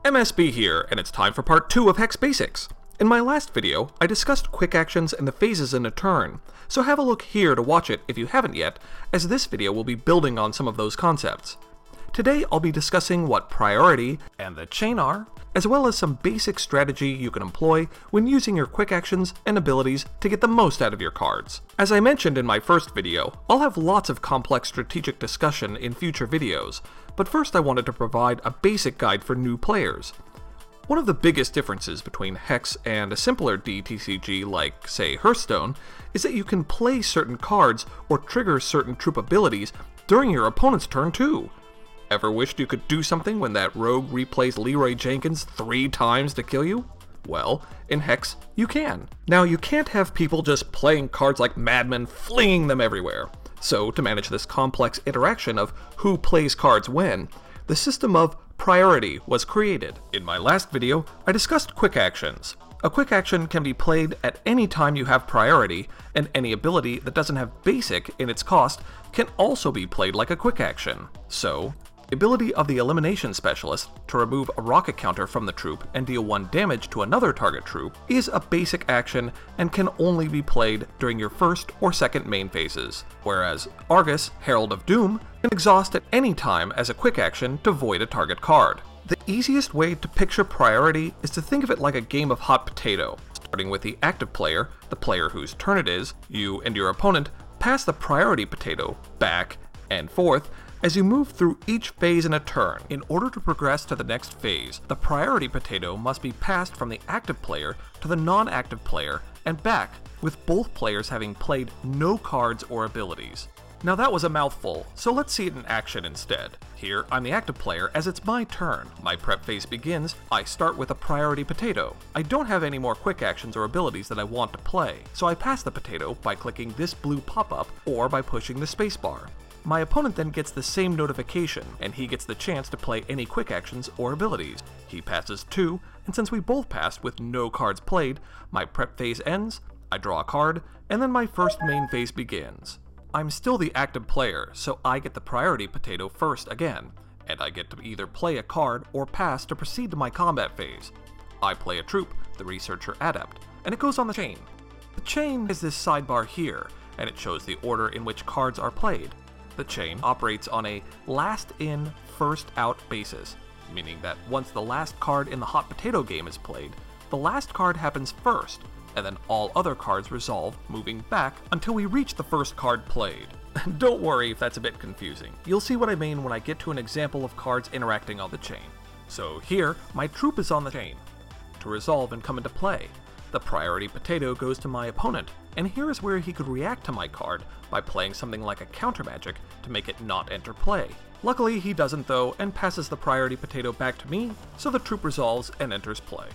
MSB here, and it's time for part 2 of Hex Basics. In my last video, I discussed quick actions and the phases in a turn, so have a look here to watch it if you haven't yet, as this video will be building on some of those concepts. Today I'll be discussing what priority and the chain are, as well as some basic strategy you can employ when using your quick actions and abilities to get the most out of your cards. As I mentioned in my first video, I'll have lots of complex strategic discussion in future videos, but first I wanted to provide a basic guide for new players. One of the biggest differences between Hex and a simpler TCG like, say, Hearthstone, is that you can play certain cards or trigger certain troop abilities during your opponent's turn too. Ever wished you could do something when that rogue replays Leroy Jenkins 3 times to kill you? Well, in Hex, you can. Now, you can't have people just playing cards like madmen, flinging them everywhere. So, to manage this complex interaction of who plays cards when, the system of priority was created. In my last video, I discussed quick actions. A quick action can be played at any time you have priority, and any ability that doesn't have basic in its cost can also be played like a quick action. So, the ability of the elimination specialist to remove a rocket counter from the troop and deal 1 damage to another target troop is a basic action and can only be played during your first or second main phases, whereas Argus, Herald of Doom, can exhaust at any time as a quick action to void a target card. The easiest way to picture priority is to think of it like a game of hot potato. Starting with the active player, the player whose turn it is, you and your opponent pass the priority potato back and forth as you move through each phase in a turn. In order to progress to the next phase, the priority potato must be passed from the active player to the non-active player and back, with both players having played no cards or abilities. Now that was a mouthful, so let's see it in action instead. Here, I'm the active player as it's my turn. My prep phase begins, I start with a priority potato. I don't have any more quick actions or abilities that I want to play, so I pass the potato by clicking this blue pop-up or by pushing the spacebar. My opponent then gets the same notification, and he gets the chance to play any quick actions or abilities. He passes 2, and since we both passed with no cards played, my prep phase ends, I draw a card, and then my first main phase begins. I'm still the active player, so I get the priority potato first again, and I get to either play a card or pass to proceed to my combat phase. I play a troop, the Researcher Adept, and it goes on the chain. The chain is this sidebar here, and it shows the order in which cards are played. The chain operates on a last-in, first-out basis, meaning that once the last card in the hot potato game is played, the last card happens first, and then all other cards resolve, moving back until we reach the first card played. Don't worry if that's a bit confusing. You'll see what I mean when I get to an example of cards interacting on the chain. So here, my troop is on the chain. To resolve and come into play, the priority potato goes to my opponent, and here is where he could react to my card by playing something like a counter magic to make it not enter play. Luckily he doesn't though, and passes the priority potato back to me, so the troop resolves and enters play.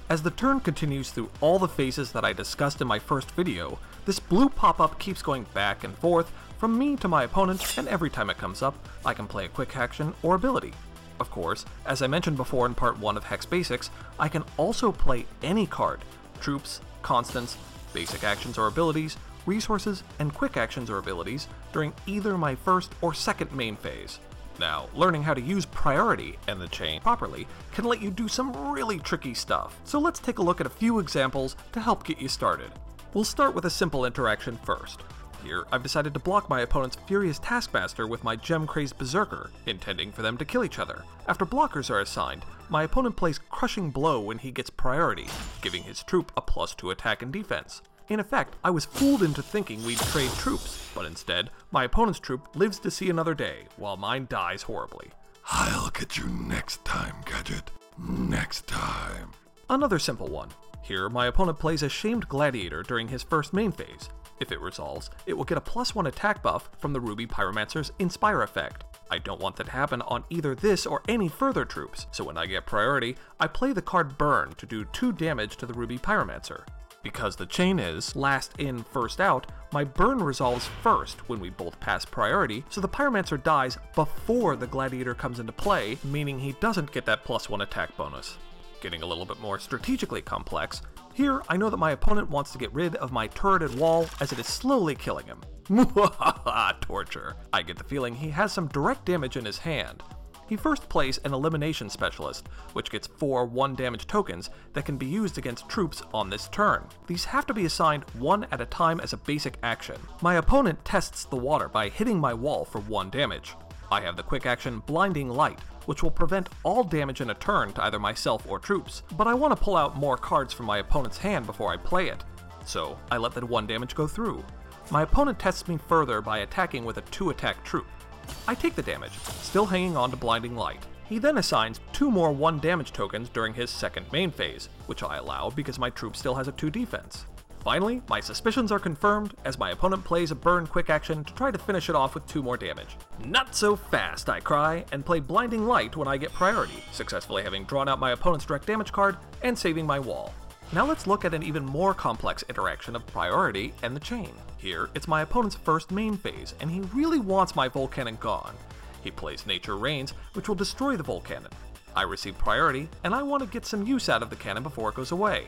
As the turn continues through all the phases that I discussed in my first video, this blue pop-up keeps going back and forth from me to my opponent, and every time it comes up, I can play a quick action or ability. Of course, as I mentioned before in part 1 of Hex Basics, I can also play any card, troops, constants, basic actions or abilities, resources, and quick actions or abilities during either my first or second main phase. Now, learning how to use priority and the chain properly can let you do some really tricky stuff, so let's take a look at a few examples to help get you started. We'll start with a simple interaction first. Here, I've decided to block my opponent's Furious Taskmaster with my Gem-Crazed Berserker, intending for them to kill each other. After blockers are assigned, my opponent plays Crushing Blow when he gets priority, giving his troop a +2 attack and defense. In effect, I was fooled into thinking we'd trade troops, but instead, my opponent's troop lives to see another day, while mine dies horribly. I'll get you next time, Gadget. Next time. Another simple one. Here, my opponent plays a Shamed Gladiator during his first main phase. If it resolves, it will get a +1 attack buff from the Ruby Pyromancer's Inspire effect. I don't want that to happen on either this or any further troops, so when I get priority, I play the card Burn to do 2 damage to the Ruby Pyromancer. Because the chain is last in, first out, my burn resolves first when we both pass priority, so the Pyromancer dies before the Gladiator comes into play, meaning he doesn't get that +1 attack bonus. Getting a little bit more strategically complex, here I know that my opponent wants to get rid of my turreted wall as it is slowly killing him. Torture. I get the feeling he has some direct damage in his hand. He first plays an Elimination Specialist, which gets 4 1-damage tokens that can be used against troops on this turn. These have to be assigned one at a time as a basic action. My opponent tests the water by hitting my wall for 1 damage. I have the quick action Blinding Light, which will prevent all damage in a turn to either myself or troops, but I want to pull out more cards from my opponent's hand before I play it, so I let that 1 damage go through. My opponent tests me further by attacking with a 2-attack troop. I take the damage, still hanging on to Blinding Light. He then assigns 2 more 1-damage tokens during his second main phase, which I allow because my troop still has a 2 defense. Finally, my suspicions are confirmed as my opponent plays a burn quick action to try to finish it off with 2 more damage. Not so fast, I cry, and play Blinding Light when I get priority, successfully having drawn out my opponent's direct damage card and saving my wall. Now let's look at an even more complex interaction of priority and the chain. Here, it's my opponent's first main phase, and he really wants my Volcannon gone. He plays Nature Reigns, which will destroy the Volcannon. I receive priority, and I want to get some use out of the cannon before it goes away.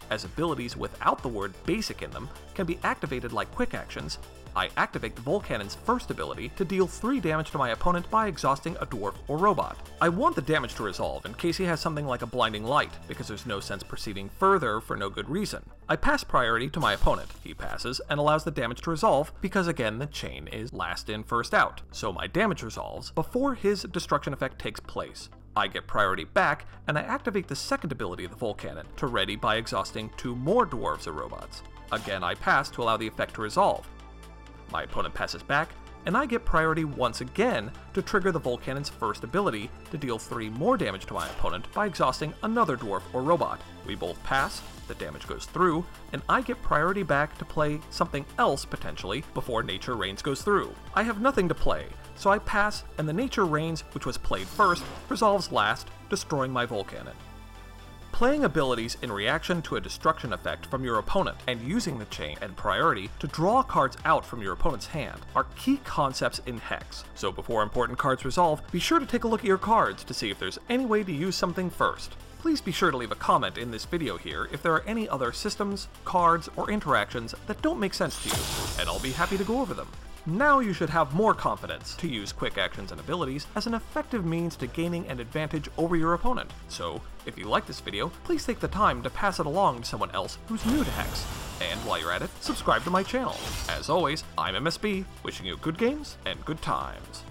As abilities without the word basic in them can be activated like quick actions, I activate the Volcannon's first ability to deal 3 damage to my opponent by exhausting a dwarf or robot. I want the damage to resolve in case he has something like a Blinding Light, because there's no sense proceeding further for no good reason. I pass priority to my opponent. He passes and allows the damage to resolve because again the chain is last in first out, so my damage resolves before his destruction effect takes place. I get priority back, and I activate the second ability of the Volcannon to ready by exhausting 2 more dwarves or robots. Again I pass to allow the effect to resolve. My opponent passes back, and I get priority once again to trigger the Volcannon's first ability to deal 3 more damage to my opponent by exhausting another dwarf or robot. We both pass, the damage goes through, and I get priority back to play something else potentially before Nature Reigns goes through. I have nothing to play, so I pass, and the Nature Reigns, which was played first, resolves last, destroying my Volcannon. Playing abilities in reaction to a destruction effect from your opponent and using the chain and priority to draw cards out from your opponent's hand are key concepts in Hex. So before important cards resolve, be sure to take a look at your cards to see if there's any way to use something first. Please be sure to leave a comment in this video here if there are any other systems, cards, or interactions that don't make sense to you, and I'll be happy to go over them. Now you should have more confidence to use quick actions and abilities as an effective means to gaining an advantage over your opponent. So, if you like this video, please take the time to pass it along to someone else who's new to Hex. And while you're at it, subscribe to my channel. As always, I'm MSB, wishing you good games and good times.